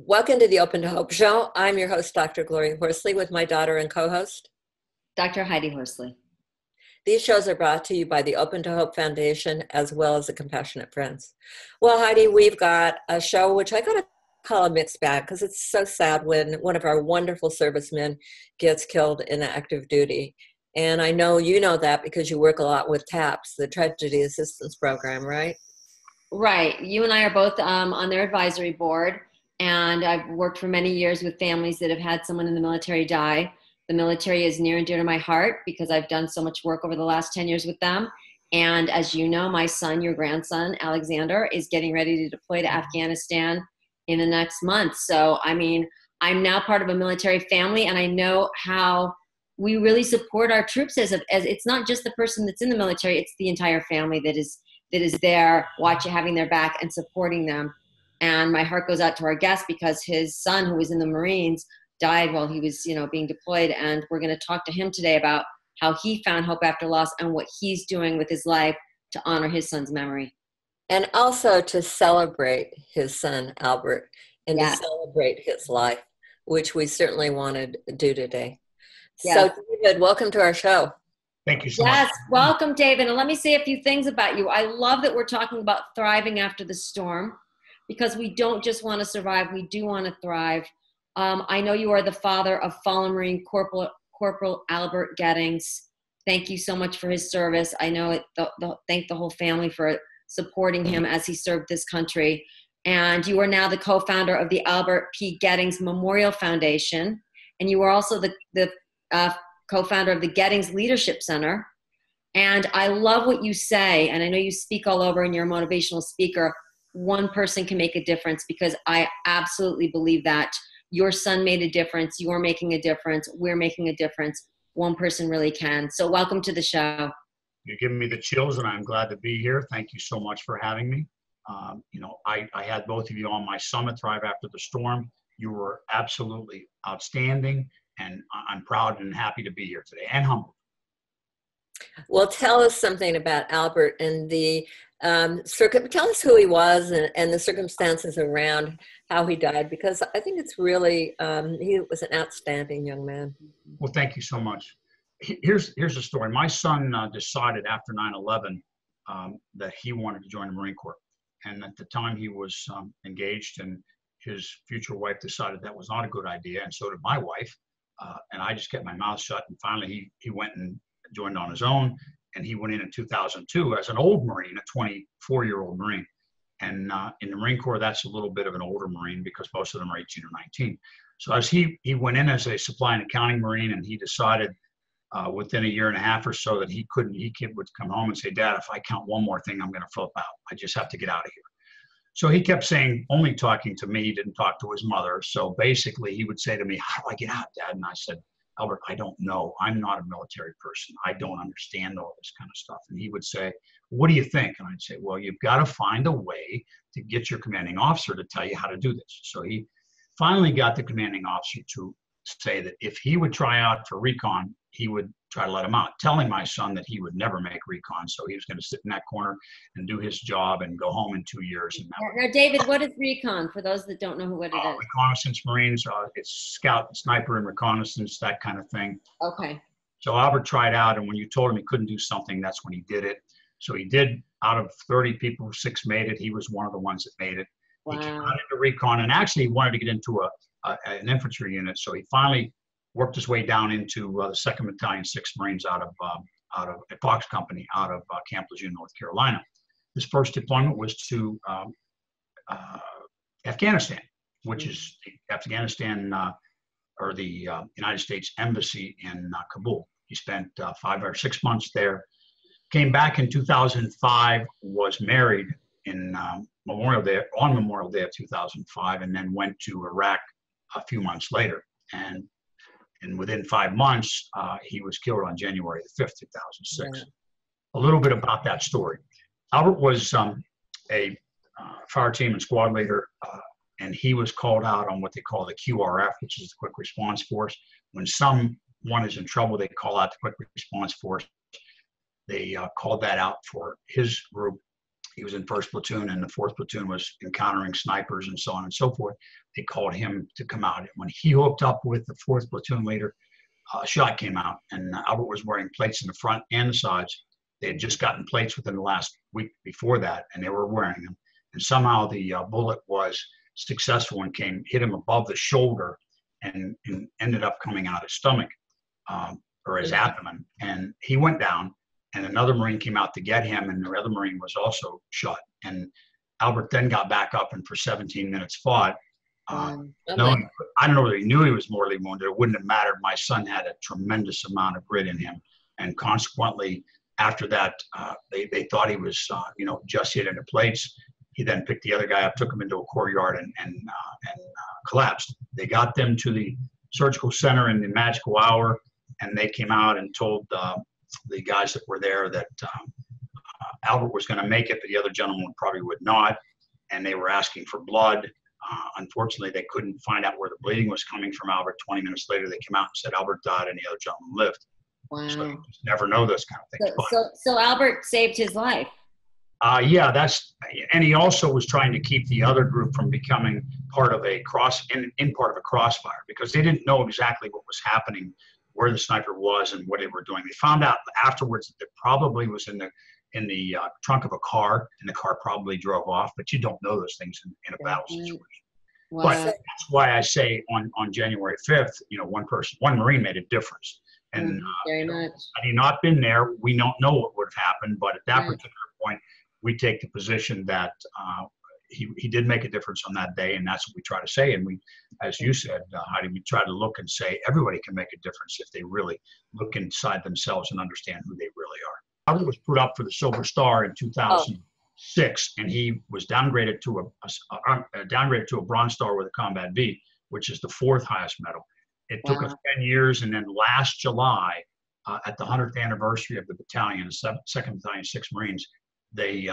Welcome to the Open to Hope Show. I'm your host, Dr. Gloria Horsley, with my daughter and co-host, Dr. Heidi Horsley. These shows are brought to you by the Open to Hope Foundation as well as the Compassionate Friends. Well, Heidi, we've got a show which I got to call a mixed bag because it's so sad when one of our wonderful servicemen gets killed in active duty. And I know you know that because you work a lot with TAPS, the Tragedy Assistance Program, right? Right. You and I are both on their advisory board, and I've worked for many years with families that have had someone in the military die. The military is near and dear to my heart because I've done so much work over the last 10 years with them. And as you know, my son, your grandson, Alexander, is getting ready to deploy to Afghanistan in the next month. So, I mean, I'm now part of a military family, and I know how we really support our troops as it's not just the person that's in the military, it's the entire family that is there watching, having their back and supporting them. And my heart goes out to our guest because his son, who was in the Marines, died while he was, being deployed. And we're going to talk to him today about how he found hope after loss and what he's doing with his life to honor his son's memory. And also to celebrate his son, Albert, and to celebrate his life, which we certainly want to do today. So, David, welcome to our show. Thank you so much. Yes, welcome, David. And let me say a few things about you. I love that we're talking about thriving after the storm, because we don't just want to survive, we do want to thrive. I know you are the father of fallen Marine Cpl Albert Gettings. Thank you so much for his service. I know thank the whole family for supporting him as he served this country. And you are now the co-founder of the Albert P. Gettings Memorial Foundation. And you are also the co-founder of the Gettings Leadership Center. And I love what you say, and I know you speak all over and you're a motivational speaker. One person can make a difference, because I absolutely believe that. Your son made a difference. You're making a difference. We're making a difference. One person really can. So welcome to the show. You're giving me the chills, and I'm glad to be here. Thank you so much for having me. I had both of you on my summit, Thrive After the Storm. You were absolutely outstanding, and I'm proud and happy to be here today, and humbled. Well, tell us something about Albert and the tell us who he was and the circumstances around how he died, because I think it's really, he was an outstanding young man. Well, thank you so much. Here's the story. My son decided after 9/11 that he wanted to join the Marine Corps. And at the time he was engaged, and his future wife decided that was not a good idea, and so did my wife. And I just kept my mouth shut, and finally he went and joined on his own, and he went in 2002 as an old Marine, a 24-year-old Marine. And in the Marine Corps, that's a little bit of an older Marine because most of them are 18 or 19. So as he went in as a supply and accounting Marine, and he decided within a year and a half or so that he would come home and say, "Dad, if I count one more thing, I'm going to flip out. I just have to get out of here." So he kept saying, only talking to me, he didn't talk to his mother. So basically he would say to me, "How do I get out, Dad?" And I said, "Albert, I don't know. I'm not a military person. I don't understand all this kind of stuff." And he would say, "What do you think?" And I'd say, "Well, you've got to find a way to get your commanding officer to tell you how to do this." So he finally got the commanding officer to say that if he would try out for recon, he would try to let him out, telling my son that he would never make recon. So he was going to sit in that corner and do his job and go home in 2 years. And now, David, what is recon for those that don't know what it is? Reconnaissance Marines, it's scout, sniper, and reconnaissance, that kind of thing. Okay. So Albert tried out, and when you told him he couldn't do something, that's when he did it. So he did. Out of 30 people, 6 made it. He was one of the ones that made it. Wow. He came out into recon, and actually he wanted to get into an infantry unit. So he finally worked his way down into the 2nd Battalion, 6th Marines out of a Fox Company out of Camp Lejeune, North Carolina. His first deployment was to Afghanistan, which is Afghanistan or the United States Embassy in Kabul. He spent 5 or 6 months there. Came back in 2005, was married on Memorial Day of 2005, and then went to Iraq a few months later. And within 5 months, he was killed on January the 5th, 2006. Yeah. A little bit about that story. Albert was a fire team and squad leader, and he was called out on what they call the QRF, which is the Quick Response Force. When someone is in trouble, they call out the Quick Response Force. They called that out for his group. he was in 1st platoon, and the 4th platoon was encountering snipers and so on and so forth. They called him to come out. And when he hooked up with the 4th platoon leader, a shot came out, and Albert was wearing plates in the front and the sides. They had just gotten plates within the last week before that, and they were wearing them. And somehow the bullet was successful and hit him above the shoulder and ended up coming out his stomach or his abdomen. And he went down, and another Marine came out to get him, and the other Marine was also shot. And Albert then got back up and for 17 minutes fought. I don't know whether he knew he was mortally wounded. It wouldn't have mattered. My son had a tremendous amount of grit in him, and consequently, after that, they thought he was, just hit into plates. He then picked the other guy up, took him into a courtyard, and collapsed. They got them to the surgical center in the magical hour, and they came out and told the guys that were there that Albert was going to make it, but the other gentleman probably would not, and they were asking for blood. Unfortunately, they couldn't find out where the bleeding was coming from Albert. 20 minutes later, they came out and said Albert died and the other gentleman lived. Wow. So you just never know those kind of things. So Albert saved his life. Yeah, and he also was trying to keep the other group from becoming part of a crossfire, because they didn't know exactly what was happening, where the sniper was and what they were doing. They found out afterwards that it probably was in the trunk of a car, and the car probably drove off, but you don't know those things in a battle situation. Wow. But that's why I say on January 5th, one Marine made a difference. And had he not been there, we don't know what would have happened. But at that particular point, we take the position that he did make a difference on that day, and that's what we try to say. And we, as you said, Heidi, we try to look and say everybody can make a difference if they really look inside themselves and understand who they really are. Albert was put up for the Silver Star in 2006, and he was downgraded to a Bronze Star with a Combat V, which is the 4th highest medal. It took us 10 years, and then last July, at the 100th anniversary of the battalion, 2nd Battalion, 6th Marines, they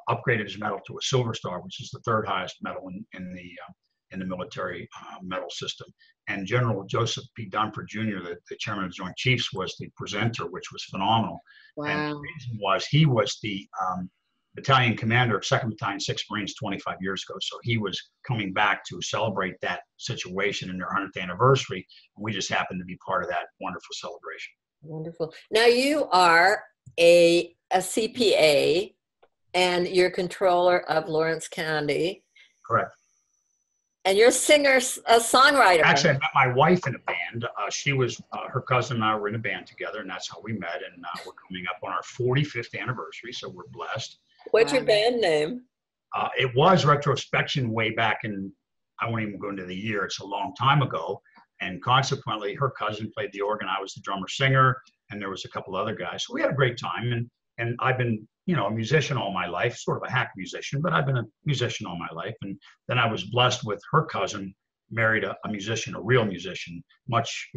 upgraded his medal to a Silver Star, which is the 3rd highest medal in the military medal system. And General Joseph P. Dunford Jr., the chairman of the Joint Chiefs, was the presenter, which was phenomenal. Wow. And the reason was he was the battalion commander of 2nd Battalion, 6th Marines 25 years ago. So he was coming back to celebrate that situation in their 100th anniversary. And we just happened to be part of that wonderful celebration. Wonderful. Now you are a CPA, and you're controller of Lawrence County. Correct. And you're a singer, a songwriter. Actually, I met my wife in a band. She was, her cousin and I were in a band together, and that's how we met. And we're coming up on our 45th anniversary, so we're blessed. What's your band name? It was Retrospection way back in, I won't even go into the year, it's a long time ago. And consequently, her cousin played the organ. I was the drummer singer, and there was a couple other guys. So we had a great time. And I've been, a musician all my life, sort of a hack musician, but I've been a musician all my life. And then I was blessed with her cousin, married a musician, a real musician, much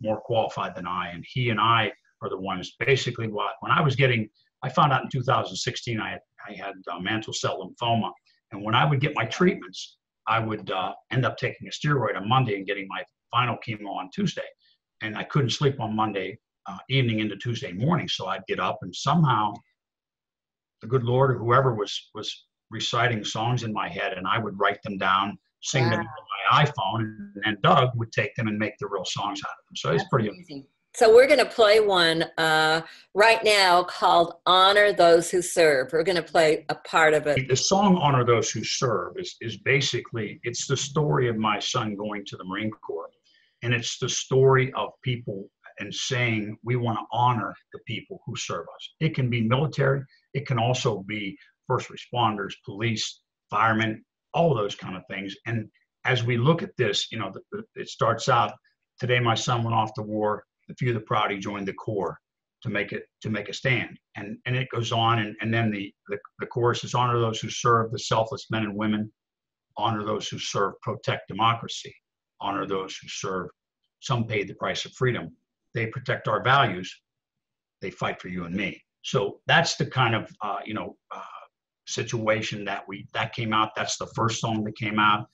more qualified than I. And he and I are the ones basically when I found out in 2016 I had mantle cell lymphoma. And when I would get my treatments, I would end up taking a steroid on Monday and getting my final chemo on Tuesday. And I couldn't sleep on Monday evening into Tuesday morning. So I'd get up, and somehow the good Lord or whoever was reciting songs in my head, and I would write them down, sing them on my iPhone, and then Doug would take them and make the real songs out of them. So it's pretty amazing. So we're going to play one right now called Honor Those Who Serve. We're going to play a part of it. The song Honor Those Who Serve is basically, it's the story of my son going to the Marine Corps. And it's the story of people and saying we want to honor the people who serve us. It can be military. It can also be first responders, police, firemen, all of those kind of things. And as we look at this, it starts out, today my son went off to war. The few, the proud, he joined the Corps to make a stand. And it goes on. And then the chorus is honor those who serve, the selfless men and women. Honor those who serve, protect democracy. Honor those who serve. Some paid the price of freedom. They protect our values. They fight for you and me. So that's the kind of situation that came out. That's the first song that came out,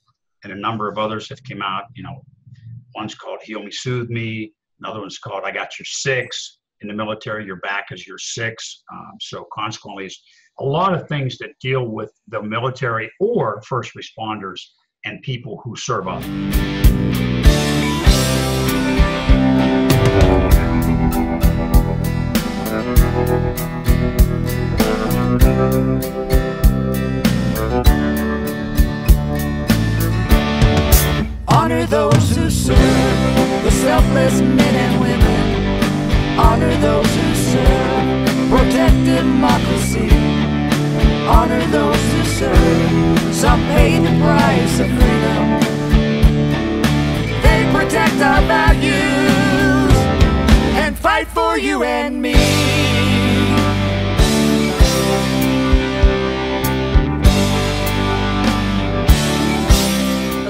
and a number of others have came out. One's called "Heal Me, Soothe Me." Another one's called "I Got Your Six." In the military, your back is your six. So consequently, a lot of things that deal with the military or first responders and people who serve us. Honor those who serve, the selfless men and women. Honor those who serve, protect democracy. Honor those who serve, some pay the price of freedom. They protect our values and fight for you and me.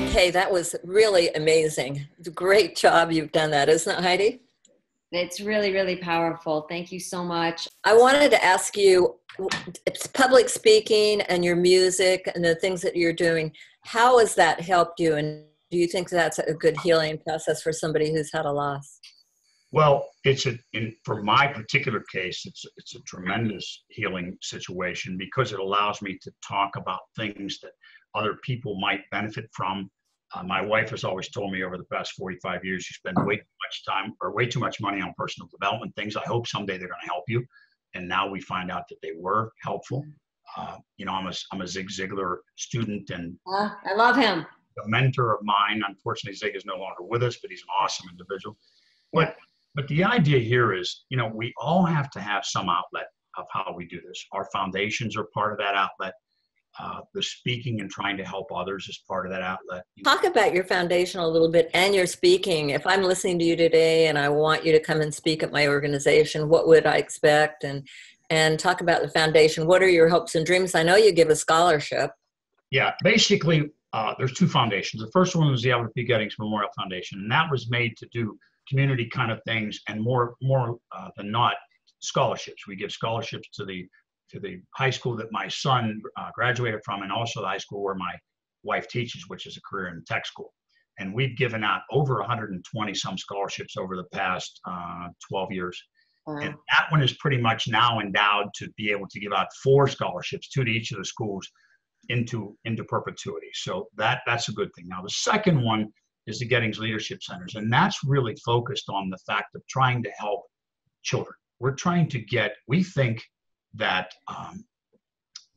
Okay, that was really amazing. Great job you've done that, isn't it, Heidi? It's really, really powerful. Thank you so much. I wanted to ask you, it's public speaking and your music and the things that you're doing, how has that helped you? And do you think that's a good healing process for somebody who's had a loss? Well, for my particular case, it's a tremendous healing situation because it allows me to talk about things that other people might benefit from. My wife has always told me over the past 45 years, you spend way too much time or way too much money on personal development things. I hope someday they're going to help you. And now we find out that they were helpful. You know, I'm a Zig Ziglar student and I love him. A mentor of mine. Unfortunately, Zig is no longer with us, but he's an awesome individual. But the idea here is, you know, we all have to have some outlet of how we do this. Our foundations are part of that outlet. The speaking and trying to help others is part of that outlet. Talk about your foundation a little bit and your speaking. If I'm listening to you today and I want you to come and speak at my organization, what would I expect? And talk about the foundation. What are your hopes and dreams? I know you give a scholarship. Yeah, basically, there's two foundations. The first one was the Albert P. Gettings Memorial Foundation, and that was made to do community kind of things and more than not scholarships. We give scholarships to the high school that my son graduated from, and also the high school where my wife teaches, which is a career in tech school. And we've given out over 120 some scholarships over the past 12 years. Wow. And that one is pretty much now endowed to be able to give out 4 scholarships, 2 to each of the schools into perpetuity. So that's a good thing. Now, the second one is the Gettings Leadership Centers, and that's really focused on the fact of trying to help children. We think that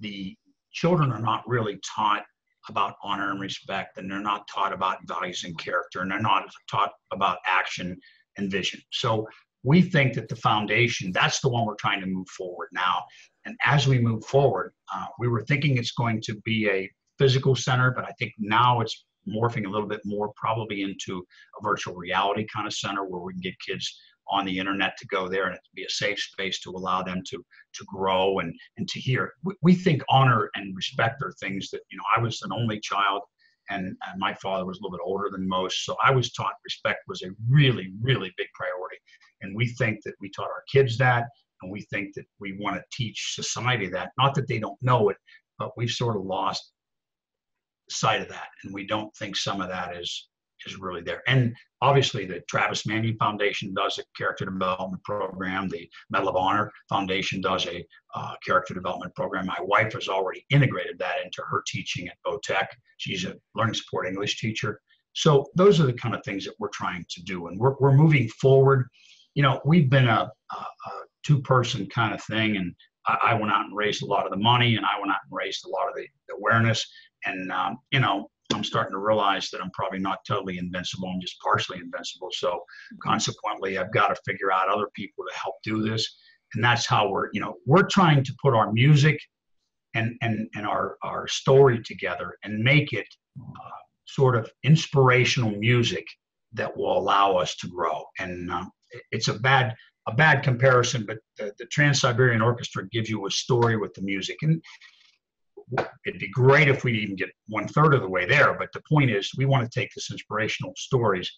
the children are not really taught about honor and respect, and they're not taught about values and character, and they're not taught about action and vision. So we think that the foundation, that's the one we're trying to move forward now. And as we move forward, we were thinking it's going to be a physical center, but I think now it's morphing a little bit more probably into a virtual reality kind of center where we can get kids on the internet to go there and it to be a safe space to allow them to grow and to hear. We think honor and respect are things that, you know, I was an only child and my father was a little bit older than most. So I was taught respect was a really, really big priority. And we think that we taught our kids that, and we think that we want to teach society that. Not that they don't know it, but we've sort of lost sight of that. And we don't think some of that is really there. And obviously the Travis Manning Foundation does a character development program. The Medal of Honor Foundation does a character development program. My wife has already integrated that into her teaching at Botech. She's a learning support English teacher. So those are the kind of things that we're trying to do. And we're moving forward. You know, we've been a two-person kind of thing. And I went out and raised a lot of the money, and I went out and raised a lot of the awareness. And, you know, I'm starting to realize that I'm probably not totally invincible. I'm just partially invincible. So consequently, I've got to figure out other people to help do this. And that's how we're trying to put our music and our story together and make it sort of inspirational music that will allow us to grow. And it's a bad comparison, but the Trans-Siberian Orchestra gives you a story with the music. And it'd be great if we even get 1/3 of the way there. But the point is, we want to take this inspirational stories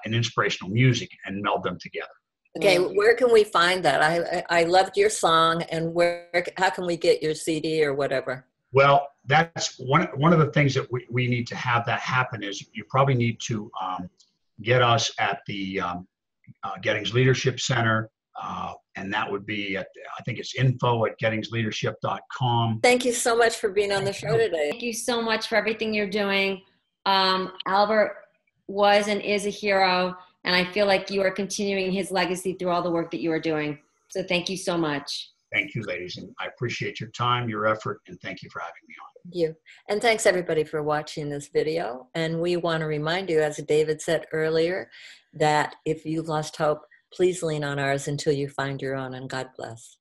and inspirational music and meld them together. Okay, where can we find that? I loved your song, and how can we get your CD or whatever? Well, that's one of the things that we need to have that happen is you probably need to get us at the Gettings Leadership Center And that would be at, I think it's info@gettingsleadership.com. Thank you so much for being on the show today. Thank you so much for everything you're doing. Albert was and is a hero, and I feel like you are continuing his legacy through all the work that you are doing. So thank you so much. Thank you, ladies, and I appreciate your time, your effort, and thank you for having me on. Thank you. And thanks everybody for watching this video. And we want to remind you, as David said earlier, that if you've lost hope, please lean on ours until you find your own, and God bless.